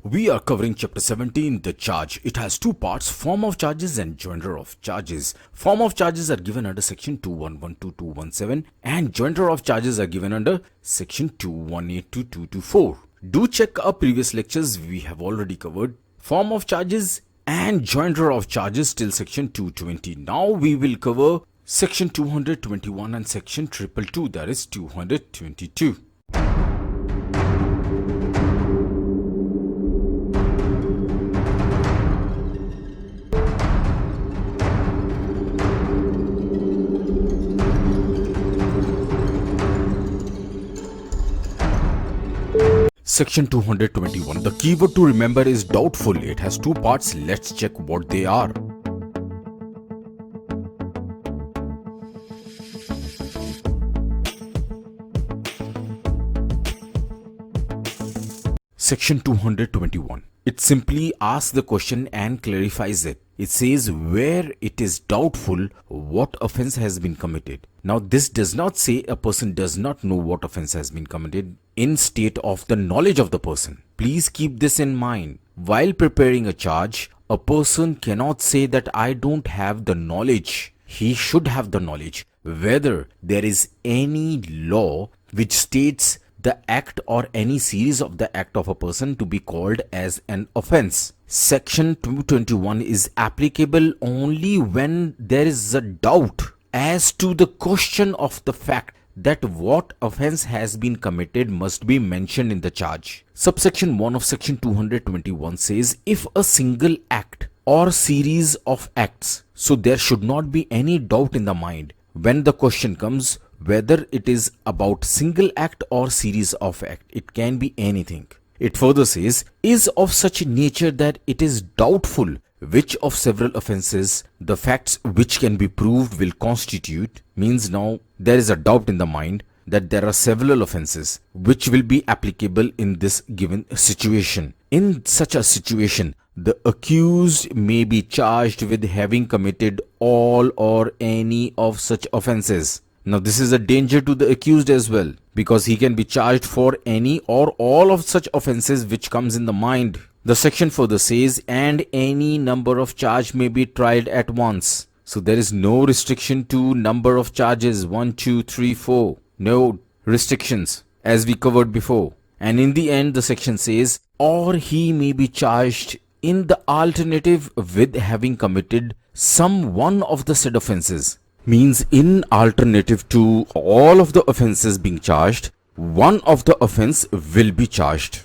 We are covering chapter 17, the charge. It has two parts, form of charges and joinder of charges. Form of charges are given under section 211 to 217 and joinder of charges are given under section 218 to 224. Do check our previous lectures, we have already covered form of charges and joinder of charges till section 220. Now we will cover section 221 and section 222, that is 222. Section 221. The keyword to remember is doubtful. It has two parts. Let's check what they are. Section 221. It simply asks the question and clarifies it. It says where it is doubtful what offense has been committed. Now this does not say a person does not know what offense has been committed in state of the knowledge of the person. Please keep this in mind. While preparing a charge, a person cannot say that I don't have the knowledge. He should have the knowledge whether there is any law which states the act or any series of the act of a person to be called as an offense. Section 221 is applicable only when there is a doubt as to the question of the fact that what offense has been committed must be mentioned in the charge. Subsection 1 of section 221 says if a single act or series of acts, so there should not be any doubt in the mind when the question comes whether it is about single act or series of act. It can be anything. It further says is of such nature that it is doubtful which of several offenses the facts which can be proved will constitute. Means now there is a doubt in the mind that there are several offenses which will be applicable in this given situation. In such a situation, the accused may be charged with having committed all or any of such offenses. Now this is a danger to the accused as well, because he can be charged for any or all of such offenses which comes in the mind. The section further says and any number of charge may be tried at once. So there is no restriction to number of charges 1, 2, 3, 4. No restrictions as we covered before. And in the end the section says or he may be charged in the alternative with having committed some one of the said offenses. Means in alternative to all of the offenses being charged, one of the offense will be charged.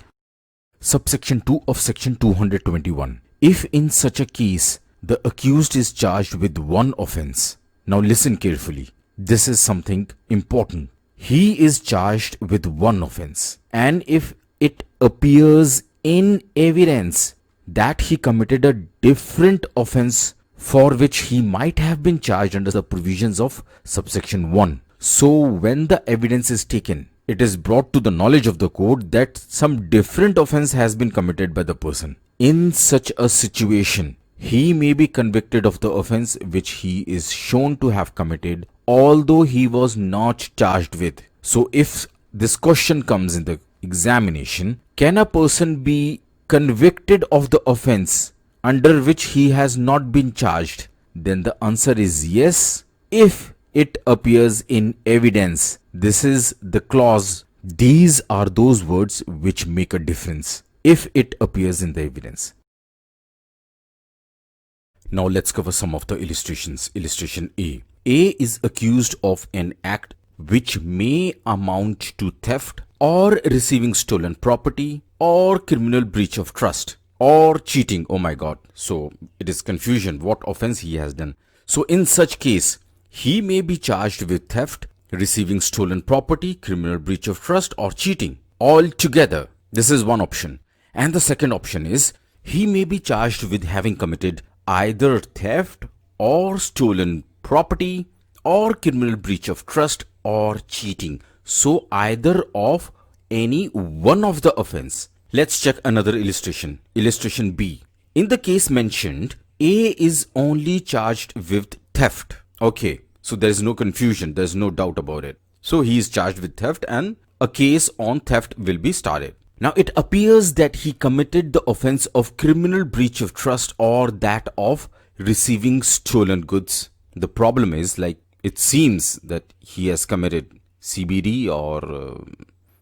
Subsection 2 of section 221. If in such a case the accused is charged with one offense. Now listen carefully. This is something important. He is charged with one offense, and if it appears in evidence that he committed a different offense for which he might have been charged under the provisions of subsection 1. So when the evidence is taken, it is brought to the knowledge of the court that some different offense has been committed by the person. In such a situation, he may be convicted of the offense which he is shown to have committed, although he was not charged with. So if this question comes in the examination, can a person be convicted of the offense under which he has not been charged? Then the answer is yes, if it appears in evidence. This is the clause. These are those words which make a difference. If it appears in the evidence. Now let's cover some of the illustrations. Illustration A. A is accused of an act which may amount to theft or receiving stolen property or criminal breach of trust or cheating. Oh my god. So it is confusion what offense he has done. So in such case, he may be charged with theft, receiving stolen property, criminal breach of trust or cheating all together. This is one option. And the second option is he may be charged with having committed either theft or stolen property or criminal breach of trust or cheating. So either of any one of the offense. Let's check another illustration. Illustration B. In the case mentioned, A is only charged with theft. Okay, so there is no confusion, there is no doubt about it. So he is charged with theft and a case on theft will be started. Now it appears that he committed the offense of criminal breach of trust or that of receiving stolen goods. The problem is, like, it seems that he has committed CBD or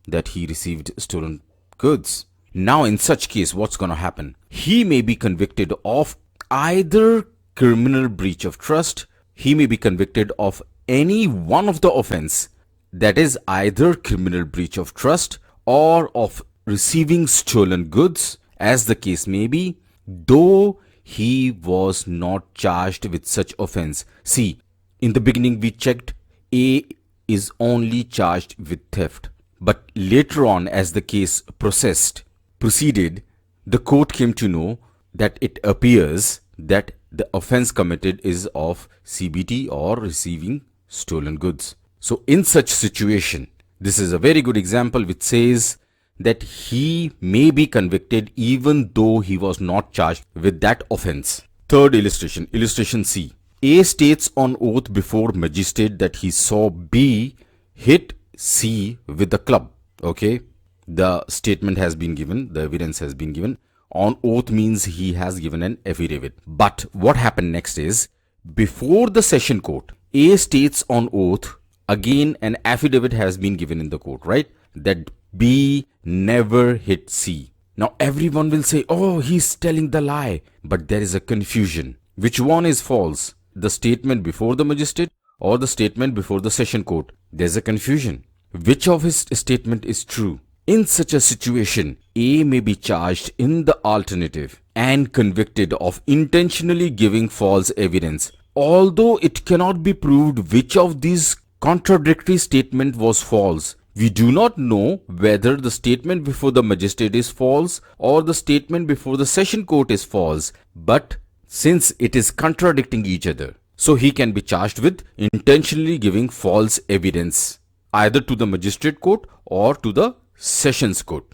that he received stolen goods. Now in such case, what's going to happen? He may be convicted of either criminal breach of trust, he may be convicted of any one of the offense, that is either criminal breach of trust or of receiving stolen goods, as the case may be, though he was not charged with such offense. See, in the beginning we checked A is only charged with theft, but later on, as the case proceeded, the court came to know that it appears that the offense committed is of CBT or receiving stolen goods. So in such situation, this is a very good example which says that he may be convicted even though he was not charged with that offense. Third illustration, illustration C. A states on oath before magistrate that he saw B hit C with the club. Okay, the statement has been given, the evidence has been given. On oath means he has given an affidavit. But what happened next is, before the session court, A states on oath, again an affidavit has been given in the court, right? That B never hit C. Now everyone will say, oh, he's telling the lie. But there is a confusion. Which one is false? The statement before the magistrate or the statement before the session court? There's a confusion. Which of his statement is true? In such a situation, A may be charged in the alternative and convicted of intentionally giving false evidence. Although it cannot be proved which of these contradictory statement was false, we do not know whether the statement before the magistrate is false or the statement before the session court is false. But since it is contradicting each other, so he can be charged with intentionally giving false evidence, either to the magistrate court or to the sessions court.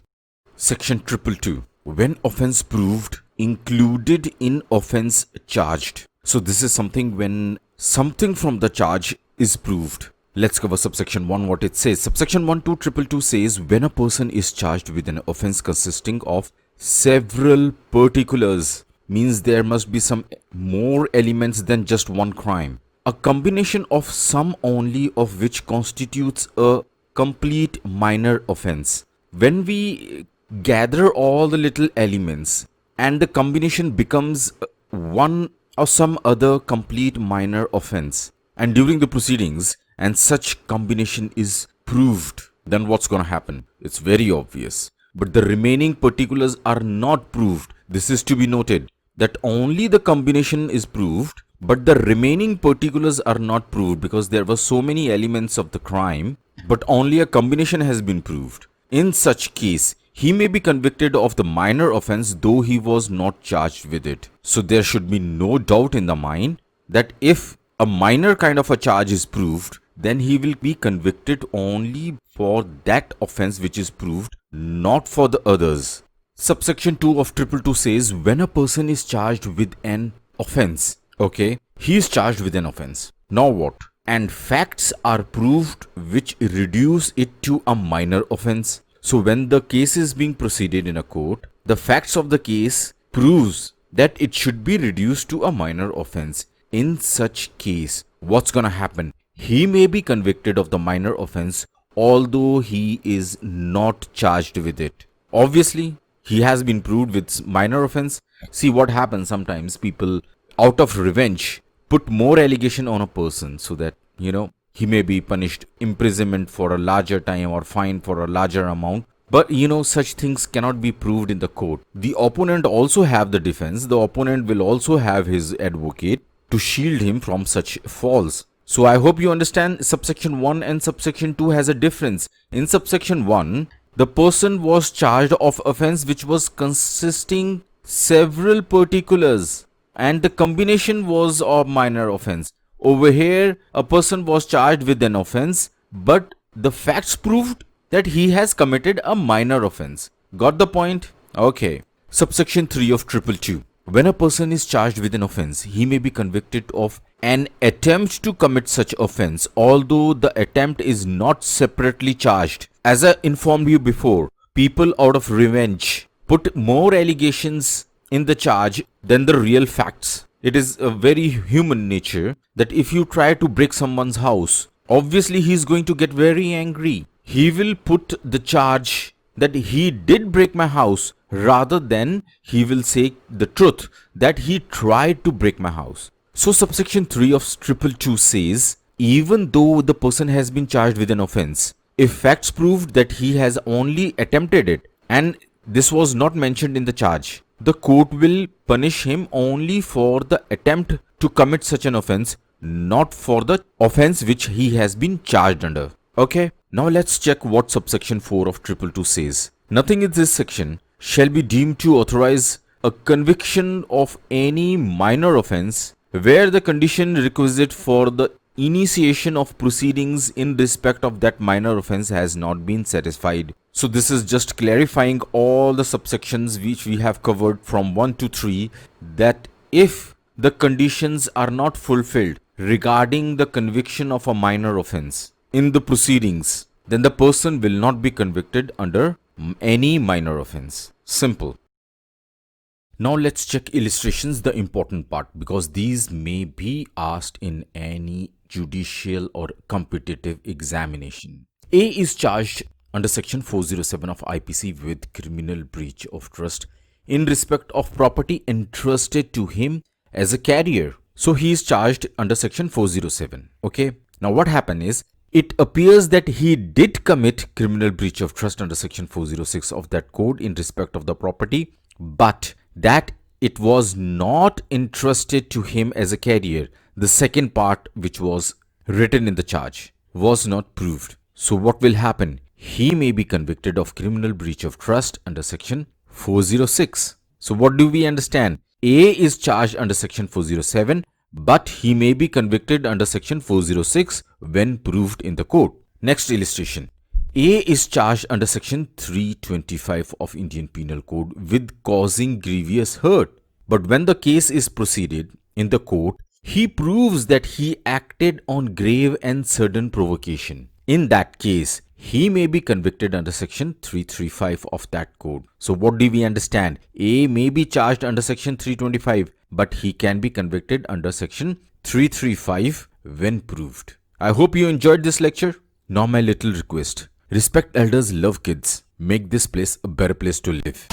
Section 222. When offense proved included in offense charged. So this is something when something from the charge is proved. Let's cover subsection 1, what it says. Subsection 12222 says when a person is charged with an offense consisting of several particulars, means there must be some more elements than just one crime. A combination of some only of which constitutes a complete minor offense. When we gather all the little elements and the combination becomes one or some other complete minor offense, and during the proceedings and such combination is proved, then what's going to happen? It's very obvious. But the remaining particulars are not proved. This is to be noted, that only the combination is proved, but the remaining particulars are not proved because there were so many elements of the crime, but only a combination has been proved. In such case, he may be convicted of the minor offense though he was not charged with it. So there should be no doubt in the mind that if a minor kind of a charge is proved, then he will be convicted only for that offense which is proved, not for the others. Subsection 2 of 222 says when a person is charged with an offense, okay, he is charged with an offense. Now what? And facts are proved which reduce it to a minor offense. So when the case is being proceeded in a court, the facts of the case proves that it should be reduced to a minor offense. In such case, what's gonna happen? He may be convicted of the minor offense although he is not charged with it. Obviously, he has been proved with minor offense. See what happens sometimes, people out of revenge put more allegation on a person so that, you know, he may be punished imprisonment for a larger time or fined for a larger amount. But you know, such things cannot be proved in the court. The opponent also have the defense. The opponent will also have his advocate to shield him from such falls. So I hope you understand subsection 1 and subsection 2 has a difference. In subsection 1, the person was charged of offense which was consisting several particulars and the combination was a minor offense. Over here, a person was charged with an offense, but the facts proved that he has committed a minor offense. Got the point? Okay. Subsection 3 of 222. When a person is charged with an offense, he may be convicted of an attempt to commit such offense, although the attempt is not separately charged. As I informed you before, people out of revenge put more allegations in the charge than the real facts. It is a very human nature that if you try to break someone's house, obviously he is going to get very angry. He will put the charge that he did break my house rather than he will say the truth that he tried to break my house. So subsection 3 of 222 says, even though the person has been charged with an offense, if facts proved that he has only attempted it and this was not mentioned in the charge, the court will punish him only for the attempt to commit such an offense, not for the offense which he has been charged under. Okay, now let's check what subsection 4 of 222 says. Nothing in this section shall be deemed to authorize a conviction of any minor offense where the condition requisite for the initiation of proceedings in respect of that minor offense has not been satisfied. So this is just clarifying all the subsections which we have covered from 1 to 3, that if the conditions are not fulfilled regarding the conviction of a minor offense in the proceedings, then the person will not be convicted under any minor offense. Simple. Now let's check illustrations, the important part, because these may be asked in any judicial or competitive examination. A is charged under section 407 of IPC with criminal breach of trust in respect of property entrusted to him as a carrier. So he is charged under section 407. Okay. Now what happened is, it appears that he did commit criminal breach of trust under section 406 of that code in respect of the property, but that it was not entrusted to him as a carrier. The second part, which was written in the charge, was not proved. So what will happen? He may be convicted of criminal breach of trust under section 406. So what do we understand? A is charged under section 407, but he may be convicted under section 406 when proved in the court. Next illustration. A is charged under section 325 of Indian Penal Code with causing grievous hurt. But when the case is proceeded in the court, he proves that he acted on grave and sudden provocation. In that case, he may be convicted under section 335 of that code. So what do we understand? A may be charged under section 325, but he can be convicted under section 335 when proved. I hope you enjoyed this lecture. Now my little request. Respect elders, love kids. Make this place a better place to live.